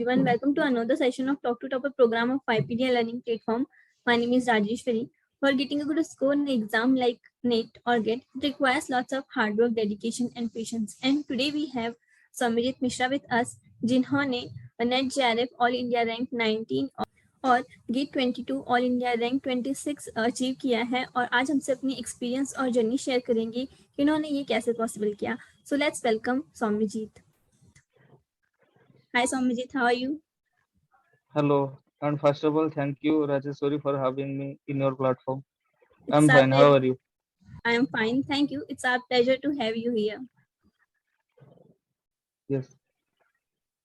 everyone. Welcome to another session of Talk to Topper program of Phaipedia learning platform. My name is Rajeshwari. For getting a good score in the exam like NET or GET, it requires lots of hard work, dedication, and patience. And today we have Soumyajit Mishra with us, जिन्होंने NET JRF All India Rank 19 और GATE 22 all India rank 26 achieve किया है और आज हमसे अपनी experience और journey share करेंगे कि इन्होंने ये कैसे पॉसिबल किया. So let's welcome Soumyajit. Hi Soumyajit, how are you? Hello, and first of all, thank you, Rajeshwari, for having me in your platform. It's I'm our fine. How are you? I am fine, thank you. It's our pleasure to have you here. Yes.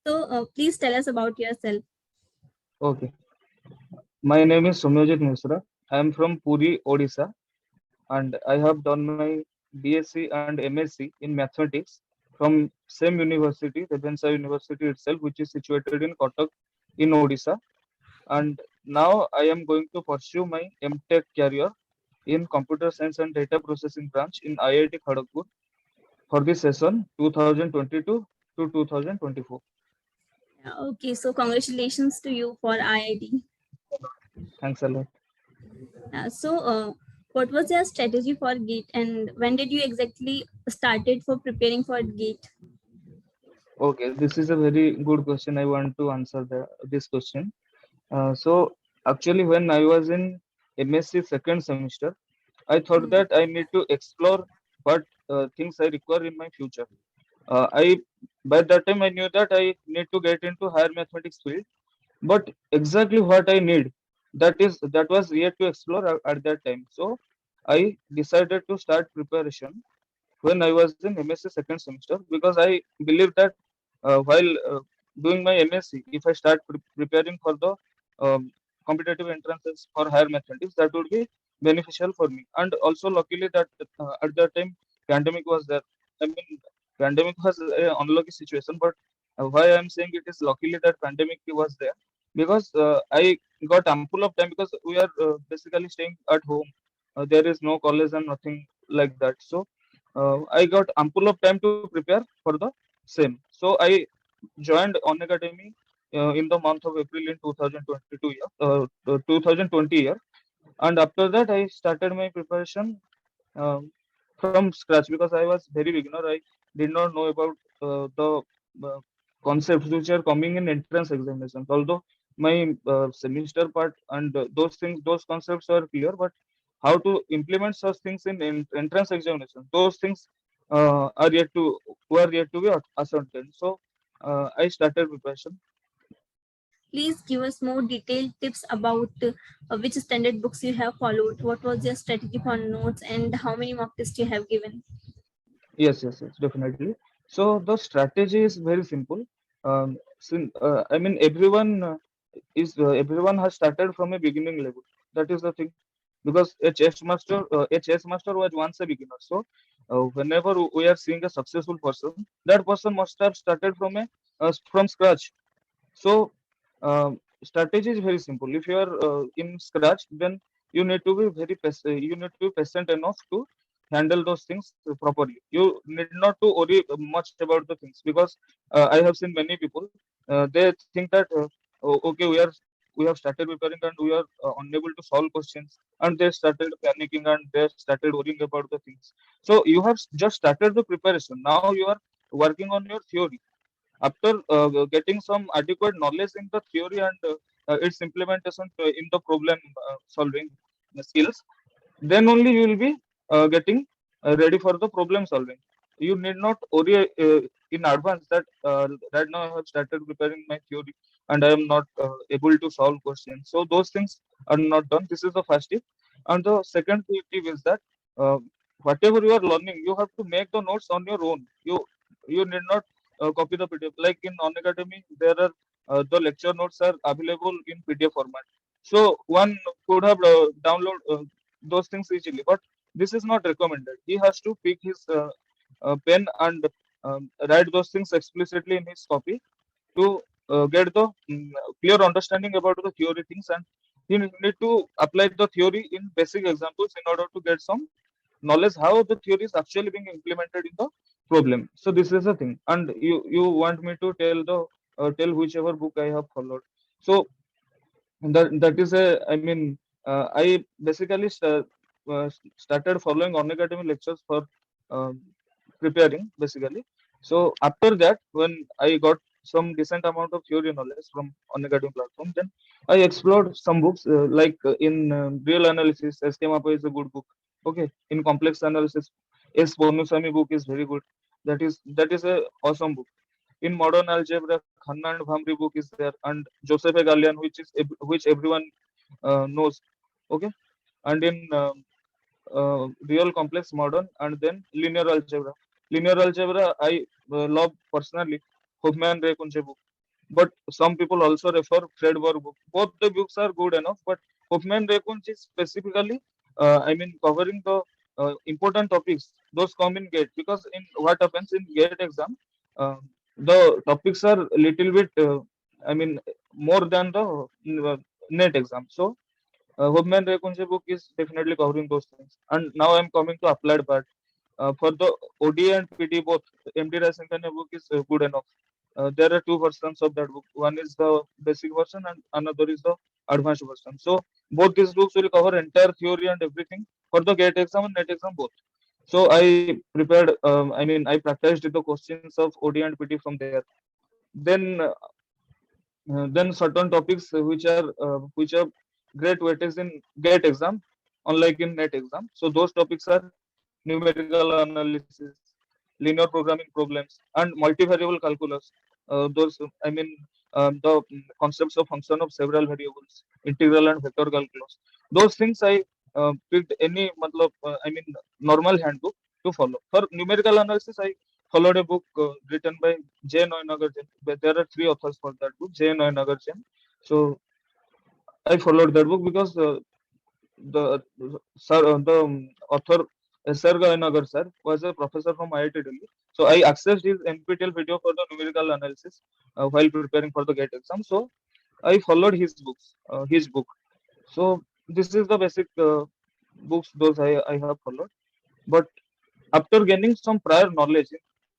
So please tell us about yourself. Okay. My name is Soumyajit Mishra. I am from Puri, Odisha, and I have done my BSc and MSc in mathematics from same university, Revensa University itself, which is situated in Kotak in Odisha. And now I am going to pursue my MTech career in Computer Science and Data Processing branch in IIT Kharagpur for the session 2022 to 2024. Okay, so congratulations to you for IIT. Thanks a lot. So what was your strategy for GATE and when did you exactly started for preparing for GATE? Okay, this is a very good question. I want to answer this question. So actually, when I was in MSc second semester, I thought that I need to explore what things I require in my future. I By that time I knew that I need to get into higher mathematics field, but exactly what I need, that was yet to explore at that time. So I decided to start preparation when I was in MSc second semester because I believe that while doing my MSc, if I start preparing for the competitive entrances for higher mathematics, that would be beneficial for me. And also, luckily, that at that time pandemic was there. I mean, pandemic was an unlucky situation, but why I am saying it is luckily that pandemic was there because I got ample of time because we are basically staying at home. There is no college and nothing like that. So I got ample of time to prepare for the same. So I joined on academy in the month of April in 2022 year, 2020 year, and after that I started my preparation from scratch because I was very beginner. I did not know about the uh, concepts which are coming in entrance examinations. Although my semester part and those things, those concepts are clear, but how to implement such things in entrance examination, those things were yet to be ascertained. So I started preparation. Please give us more detailed tips about which standard books you have followed, what was your strategy for notes, and how many mock tests you have given. Yes, definitely. So the strategy is very simple. I mean, everyone has started from a beginning level. That is the thing, because a chess master was once a beginner. So whenever we are seeing a successful person, that person must have started from scratch. So strategy is very simple. If you are in scratch, then you need to be you need to be patient enough to handle those things properly. You need not to worry much about the things because I have seen many people. They think that okay, we have started preparing and we are unable to solve questions, and they started panicking and they started worrying about the things. So you have just started the preparation. Now you are working on your theory. After getting some adequate knowledge in the theory and its implementation in the problem solving skills, then only you will be getting ready for the problem solving. You need not worry in advance that right now I have started preparing my theory and I am not able to solve questions. So those things are not done. This is the first tip. And the second tip is that uh, whatever you are learning, you have to make the notes on your own. You need not copy the PDF. Like in On Academy, there are the lecture notes are available in PDF format. So one could have download those things easily, but this is not recommended. He has to pick his pen and write those things explicitly in his copy to get the clear understanding about the theory things, and you need to apply the theory in basic examples in order to get some knowledge how the theory is actually being implemented in the problem. So this is the thing. And you want me to tell the tell whichever book I have followed. So that is a, I mean, I basically started following on academy lectures for um, preparing basically. So after that, when I got some decent amount of theory knowledge from on academy platform, then I explored some books, like in real analysis, SK Mappa is a good book. Okay, in complex analysis, S Ponusami book is very good. That is a awesome book. In modern algebra, Khanna and Bhamri book is there, and Joseph A. Gallian, which everyone knows. Okay, and in real complex modern, and then linear algebra. Linear algebra, I love personally Hofmann Ray Kunze book, but some people also refer Fred Bohr book. Both the books are good enough, but Hofmann Ray Kunze is specifically, I mean, covering the important topics. Those come in GATE, because in what happens in GATE exam, uh, the topics are little bit, I mean, more than the NET exam. So Hubman Rekunje book is definitely covering those things. And now I'm coming to applied part. For the OD and PD both, MD Rasankanya book is good enough. There are two versions of that book. One is the basic version and another is the advanced version. So both these books will cover entire theory and everything for the GATE exam and NET exam both. So I prepared, I mean, I practiced the questions of OD and PD from there. Then then certain topics which are great weightage in GATE exam, unlike in NET exam. So those topics are numerical analysis, linear programming problems, and multivariable calculus. Those, I mean, the concepts of function of several variables, integral and vector calculus. Those things I picked any, I mean, normal handbook to follow. For numerical analysis, I followed a book written by J. Noinagar. There are three authors for that book, J. Noinagar. So I followed that book because the the author Sir Noinagar sir was a professor from IIT Delhi. So I accessed his NPTEL video for the numerical analysis while preparing for the GATE exam. So I followed his book. So this is the basic books those I have followed. But after gaining some prior knowledge in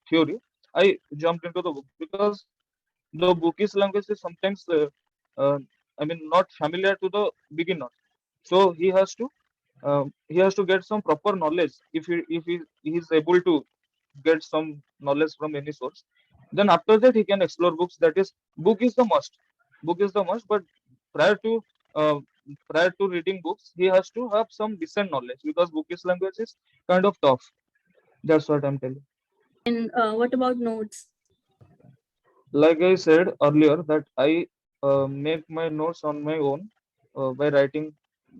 theory, I jumped into the book because the bookish language is sometimes, uh, I mean, not familiar to the beginner. So he has to get some proper knowledge. If he is able to get some knowledge from any source, then after that he can explore books. That is, book is the must. Book is the must. But prior to uh, prior to reading books, he has to have some decent knowledge, because bookish language is kind of tough. That's what I'm telling. And what about notes? Like I said earlier, that I make my notes on my own by writing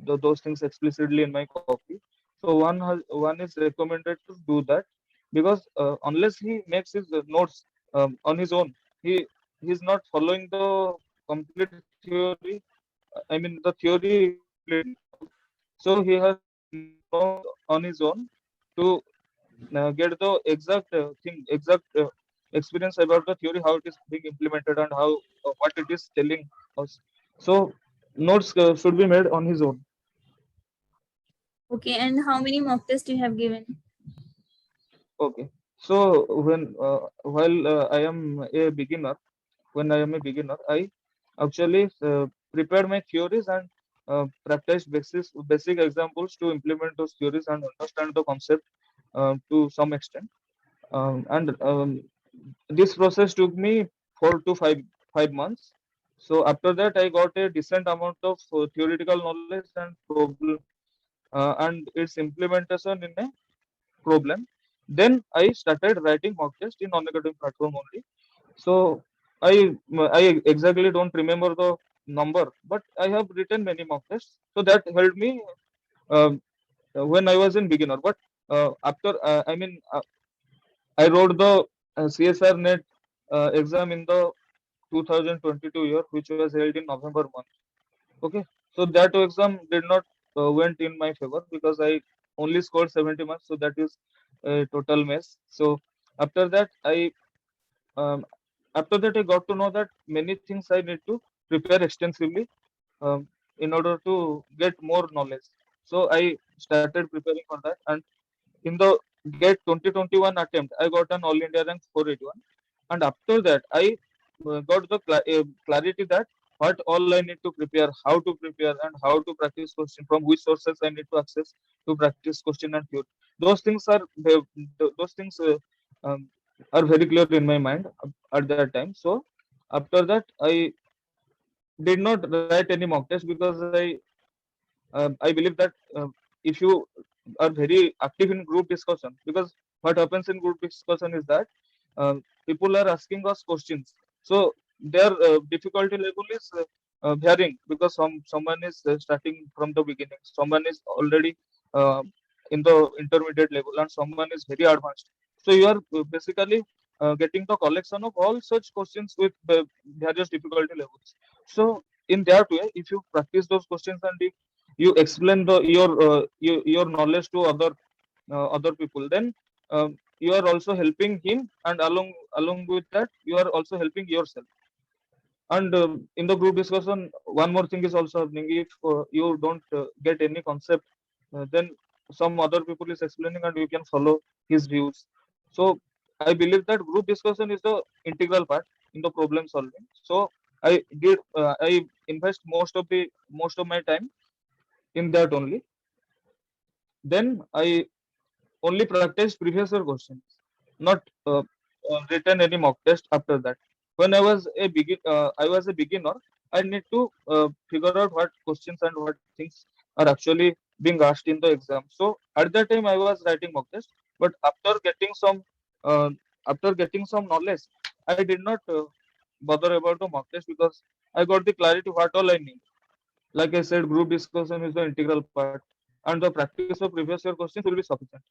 those things explicitly in my copy. So one is recommended to do that, because unless he makes his notes on his own, he he's not following the complete theory. I mean, the theory completely. Okay, so he has to make his notes on his own to get the exact exact experience about the theory, how it is being implemented, and how what it is telling us. So notes should be made on his own. Okay, and how many mock tests you have given? Okay. So while I am a beginner, when I am a beginner, I actually prepared my theories and practice basic examples to implement those theories and understand the concept to some extent. And this process took me 4 to 5 months. So after that, I got a decent amount of theoretical knowledge and problem, and its implementation in a problem. Then I started writing mock test in non-academic platform only. So I exactly don't remember the number, but I have written many mock tests. So that helped me um, when I was in beginner. But after I mean, I wrote the CSR net exam in the 2022 year, which was held in November month. Okay, so that exam did not went in my favor, because I only scored 70 marks. So that is a total mess. So after that, um, I got to know that many things I need to prepare extensively in order to get more knowledge. So I started preparing for that, and in the GATE 2021 attempt, I got an All India rank 481. And after that, I got the clarity that what all I need to prepare, how to prepare, and how to practice question, from which sources I need to access to practice question and theory. Those things are those things are very clear in my mind at that time. So after that, I did not write any mock test because I believe that if you are very active in group discussion, because what happens in group discussion is that people are asking us questions, so their difficulty level is varying, because someone is starting from the beginning, someone is already uh, in the intermediate level, and someone is very advanced. So you are basically getting the collection of all such questions with various difficulty levels. So in that way, if you practice those questions and you explain your knowledge to other people, then you are also helping him, and along with that you are also helping yourself. And in the group discussion, one more thing is also happening. If you don't get any concept, then some other people is explaining and you can follow his views. So I believe that group discussion is the integral part in the problem solving. So I invest most of my time in that only. Then I only practiced previous year questions, not written any mock test after that. When I was a beginner. I need to figure out what questions and what things are actually being asked in the exam. So at that time I was writing mock test, but uh, after getting some knowledge, I did not bother about the mock test, because I got the clarity what all I need. Like I said, group discussion is the integral part, and the practice of previous year questions will be sufficient.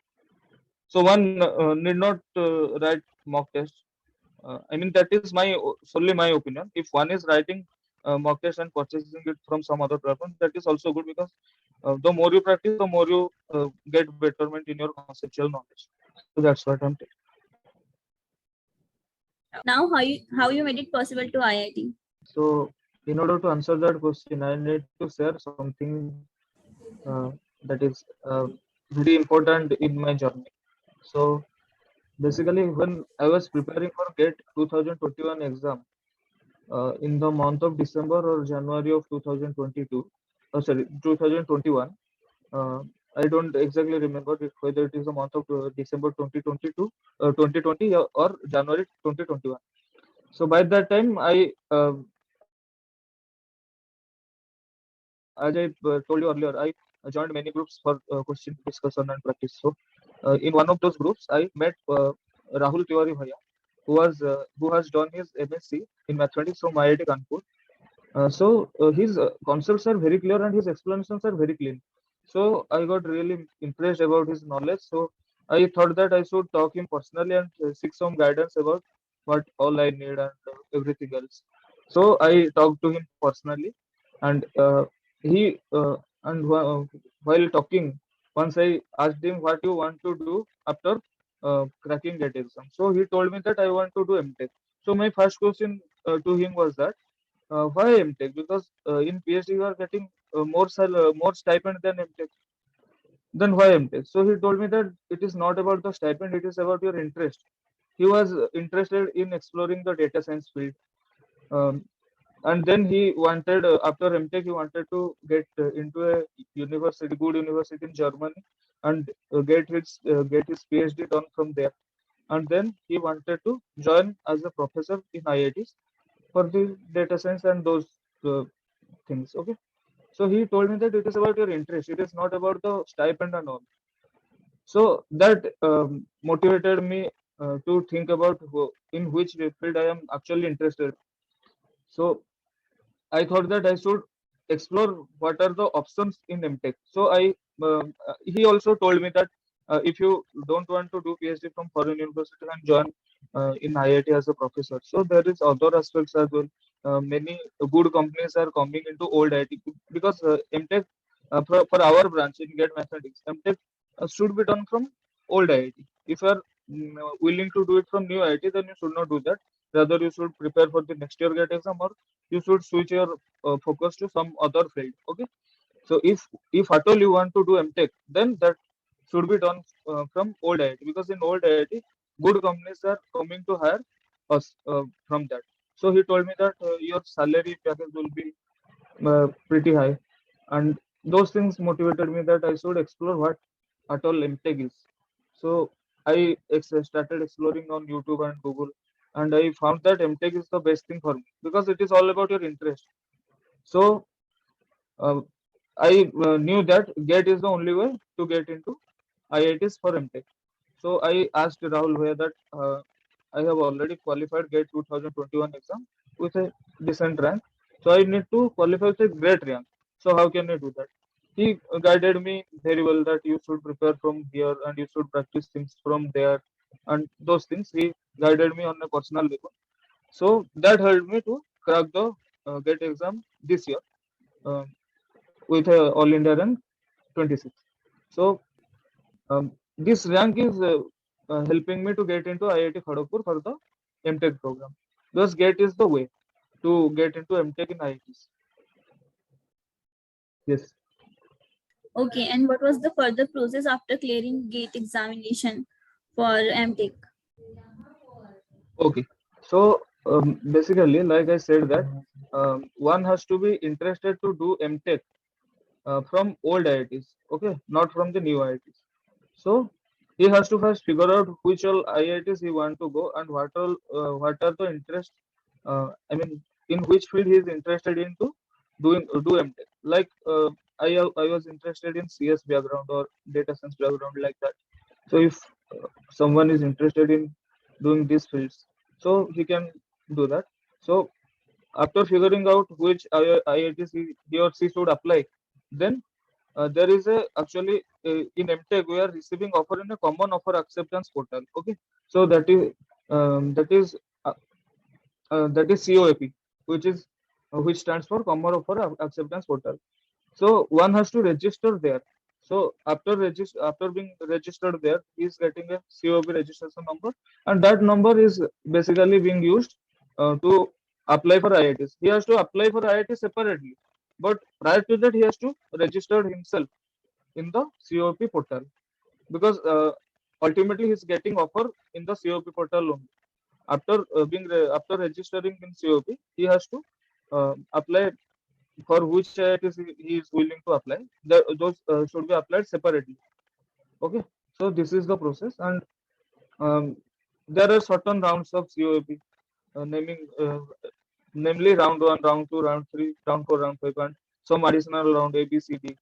So one need not write mock test. I mean, that is solely my opinion. If one is writing mock test and purchasing it from some other platform, that is also good, because the more you practice, the more you get betterment in your conceptual knowledge. So that's what I'm taking. Now, how you made it possible to IIT? So in order to answer that question, I need to share something uh, that is very important in my journey. So basically, when I was preparing for GATE 2021 exam, in the month of December or January of 2022, sorry, 2021. Uh, I don't exactly remember whether it is the month of December 2022, 2020, or January 2021. So by that time, as I told you earlier, I joined many groups for question discussion and practice. So in one of those groups, I met Rahul Tiwari Bhaiya, who has done his MSc in mathematics from IIT Kanpur. His concepts are very clear and his explanations are very clean. So I got really impressed about his knowledge. So I thought that I should talk him personally and seek some guidance about what all I need and everything else. So I talked to him personally, and he and while talking, once I asked him what you want to do after cracking that exam. So he told me that I want to do MTech. So my first question to him was that why MTech? Because in PhD you are getting more stipend than MTech. Then why MTech? So he told me that it is not about the stipend; it is about your interest. He was interested in exploring the data science field, um, and then he wanted after MTech he wanted to get into a good university in Germany, and get his PhD done from there. And then he wanted to join as a professor in IITs for the data science and those uh, things. Okay, so he told me that it is about your interest, it is not about the stipend and all. So that motivated me to think about in which field I am actually interested. So I thought that I should explore what are the options in MTech. So he also told me that if you don't want to do PhD from foreign university and join in IIT as a professor, so there is other aspects as well. Many good companies are coming into old IIT, because MTech for our branch in GATE Mathematics, MTech should be done from old IIT. If you are willing to do it from new IIT, then you should not do that. Rather, you should prepare for the next year GATE exam, or you should switch your focus to some other field. Okay, so if at all you want to do MTech, then that should be done from old IIT, because in old IIT good companies are coming to hire us from that. So he told me that your salary package will be pretty high, and those things motivated me that I should explore what at all MTech is. So I started exploring on YouTube and Google, and I found that MTech is the best thing for me because it is all about your interest. So uh, I knew that GATE is the only way to get into IITs for MTech. So I asked Rahul Bhaiya that I have already qualified GATE 2021 exam with a decent rank. So I need to qualify with a great rank. So how can I do that? He guided me very well that you should prepare from here and you should practice things from there and those things. He guided me on a personal level. So that helped me to crack the GATE exam this year uh, with a All India rank 26. So this rank is helping me to get into IIT Kharagpur for the MTech program. Thus, GATE is the way to get into MTech in IITs. Yes. Okay, and what was the further process after clearing GATE examination for MTech? Okay. So basically, like I said that one has to be interested to do MTech from old IITs, okay, not from the new IITs. So he has to first figure out which all IITs he want to go and what are the interest. I mean, in which field he is interested into do MTech. Like I was interested in CS background or data science background like that. So if someone is interested in doing these fields, so he can do that. So after figuring out which IITs he or she should apply, then there is a actually in MTech we are receiving offer in a common offer acceptance portal. Okay, so that is uh, that is COAP, which is which stands for Common Offer Acceptance Portal. So one has to register there. So after being registered there, he is getting a COP registration number, and that number is basically being used to apply for IITs. He has to apply for IIT separately, but prior to that, he has to register himself in the COP portal because ultimately he's getting offer in the COP portal only. After registering in COP, he has to apply for which IITs he is willing to apply. Those should be applied separately. Okay, so this is the process, and um, there are certain rounds of COP, namely round one, round two, round three, round four, round five, and some additional round A, B, C, D.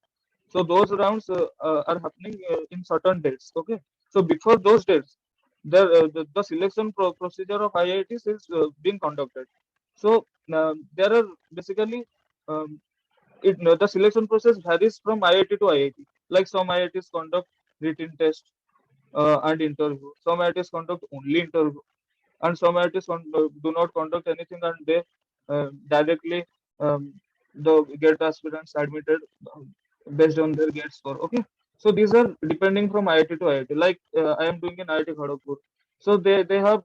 So those rounds are happening in certain dates. Okay, so before those dates, the selection procedure of IITs is being conducted. So there are basically um, the selection process varies from IIT to IIT. Like some IITs conduct written test and interview. Some IITs conduct only interview, and some IITs do not conduct anything, and they directly um, get aspirants admitted based on their GATE score. Okay, so these are depending from IIT to IIT. Like I am doing in IIT Kharagpur, so they have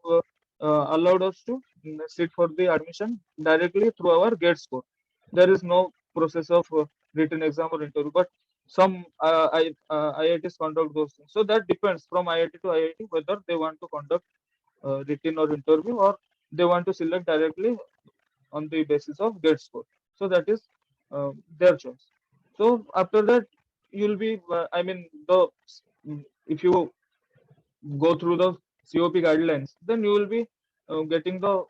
allowed us to sit for the admission directly through our GATE score. There is no process of written exam or interview, but some IITs conduct those things. So that depends from IIT to IIT whether they want to conduct written or interview, or they want to select directly on the basis of GATE score. So that is their choice. So after that, you'll be, I mean, if you go through the COP guidelines, then you will be getting the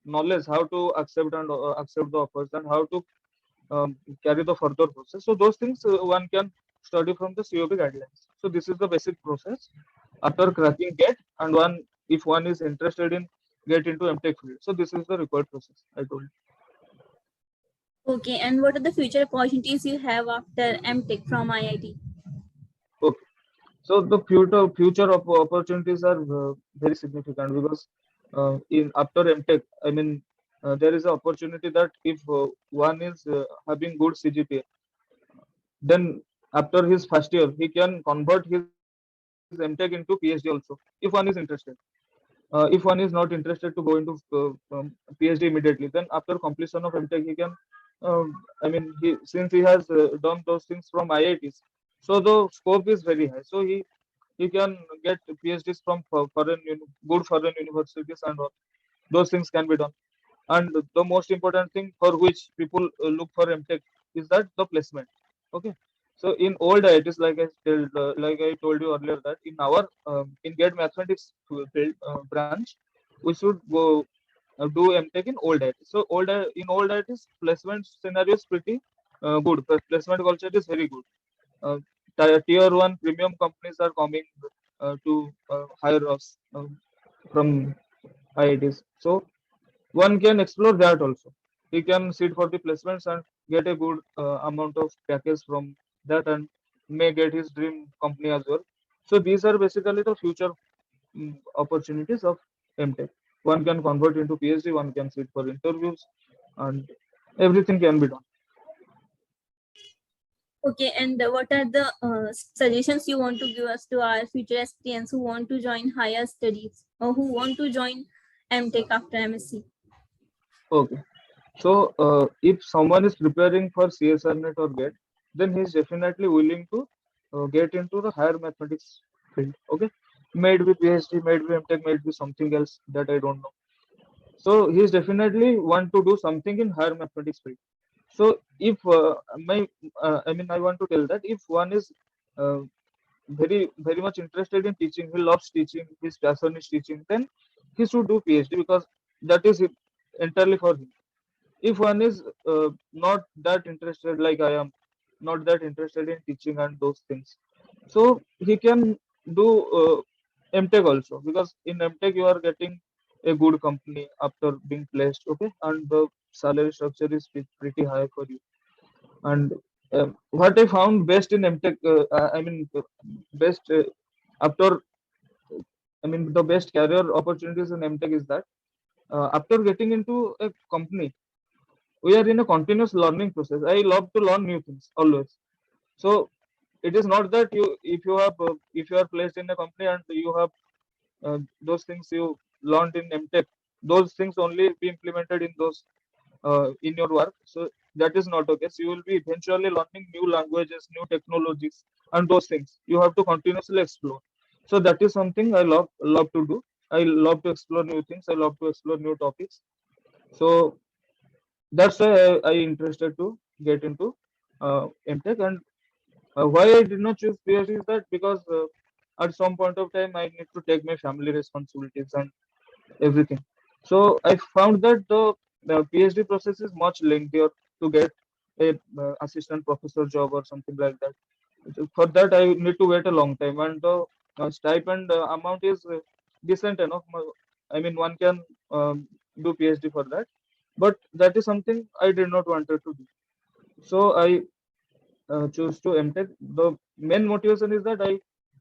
knowledge how to accept the offers and how to carry the further process. So those things one can study from the COP guidelines. So this is the basic process after cracking GATE, and one if one is interested in get into MTech field. So this is the required process I told. Okay, and what are the future opportunities you have after MTech from IIT? Okay. So the future opportunities are very significant because in after MTech, I mean, there is an opportunity that if one is having good CGPA, then after his first year, he can convert his MTech into PhD also if one is interested. If one is not interested to go into PhD immediately, then after completion of MTech, he can. I mean, since he has done those things from IITs, so the scope is very high. So he can get PhDs from good foreign universities, and all those things can be done. And the most important thing for which people look for MTech is that the placement. Okay. So in old IITs, like I told you earlier, that in our in GATE mathematics field branch, we should go do MTech in old IITs. So in old IITs, placement scenario is pretty good. Placement culture is very good. Uh, tier one premium companies are coming to hire us from IITs. So one can explore that also. He can sit for the placements and get a good amount of package from that, and may get his dream company as well. So these are basically the future opportunities of MTech. One can convert into PhD, one can sit for interviews, and everything can be done. Okay, and what are the suggestions you want to give us to our future aspirants who want to join higher studies or who want to join MTech after MSc? Okay. So if someone is preparing for CSR net or GATE, then he is definitely willing to get into the higher mathematics field. Okay. Maybe PhD, maybe MTech, maybe something else that I don't know. So he is definitely want to do something in higher mathematics field. So if I mean, I want to tell that if one is uh, very much interested in teaching, he loves teaching, his passion is teaching, then he should do PhD because that is entirely for him. If one is not that interested, like I am not that interested in teaching and those things, so he can do MTech also, because in MTech you are getting a good company after being placed, okay, and the salary structure is pretty high for you. And what I found best in MTech, I mean, best after, I mean, the best career opportunities in MTech is that after getting into a company, we are in a continuous learning process. I love to learn new things always. So it is not that you, if you are placed in a company and you have those things you learned in MTech, those things only be implemented in those in your work. So that is not okay. So you will be eventually learning new languages, new technologies, and those things you have to continuously explore. So that is something I love to do. I love to explore new things. I love to explore new topics. So that's why I interested to get into MTech. And why I did not choose PhD is that because at some point of time I need to take my family responsibilities and everything. So I found that the PhD process is much lengthier to get a assistant professor job or something like that. So for that I need to wait a long time, and the stipend amount is decent enough. I mean, one can do PhD for that, but that is something I did not wanted to do. So I choose to MTech. The main motivation is that I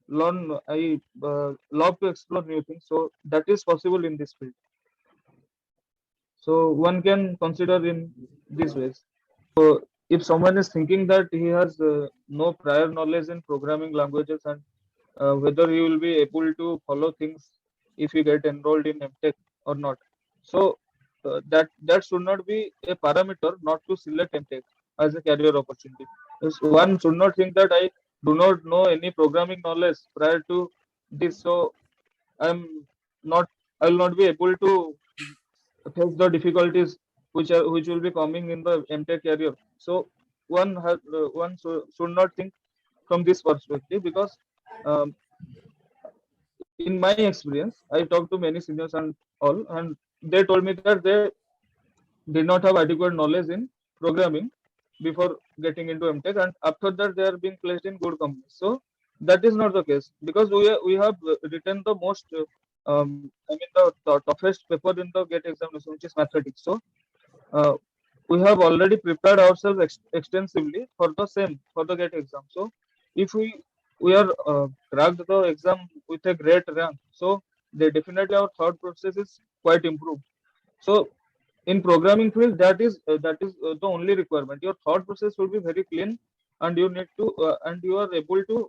love to explore new things. So that is possible in this field. So one can consider in these ways. So if someone is thinking that he has no prior knowledge in programming languages, and whether he will be able to follow things if he get enrolled in MTech or not. So that should not be a parameter not to select MTech as a career opportunity. One should not think that I do not know any programming knowledge prior to this, so I'm not I will not be able to face the difficulties which will be coming in the MTech career. So one should not think from this perspective, because um, in my experience, I talked to many seniors and all, and they told me that they did not have adequate knowledge in programming before getting into MTech, and after that they are being placed in good companies. So that is not the case, because we have written the most I mean the toughest paper in the GATE examination, which is mathematics. So uh, we have already prepared ourselves extensively for the same, for the GATE exam. So if we are cracked the exam with a great rank, so they definitely our thought process is quite improved. So in programming field, that is the only requirement. Your thought process will be very clean, and you need to and you are able to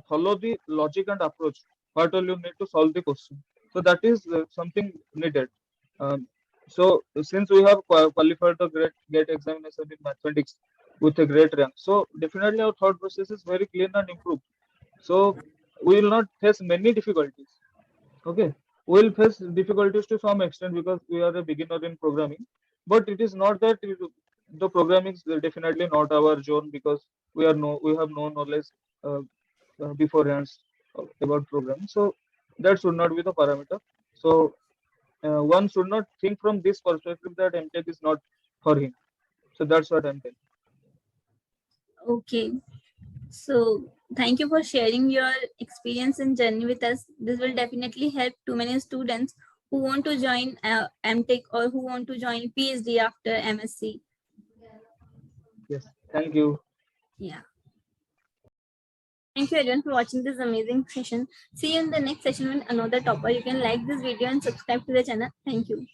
follow the logic and approach what all you need to solve the question. So that is something needed. um, so since we have qualified the great GATE examination in mathematics with a great rank, so definitely our thought process is very clean and improved. So we will not face many difficulties. Okay. will face difficulties to some extent because we are a beginner in programming. But it is not that the programming is definitely not our zone because we have no knowledge uh, beforehand about programming. So that should not be the parameter. So one should not think from this perspective that MTech is not for him. So that's what I'm telling. Okay. So thank you for sharing your experience and journey with us. This will definitely help too many students who want to join MTech or who want to join PhD after MSc. Yes. Thank you. Yeah. Thank you everyone for watching this amazing session. See you in the next session with another topic. You can like this video and subscribe to the channel. Thank you.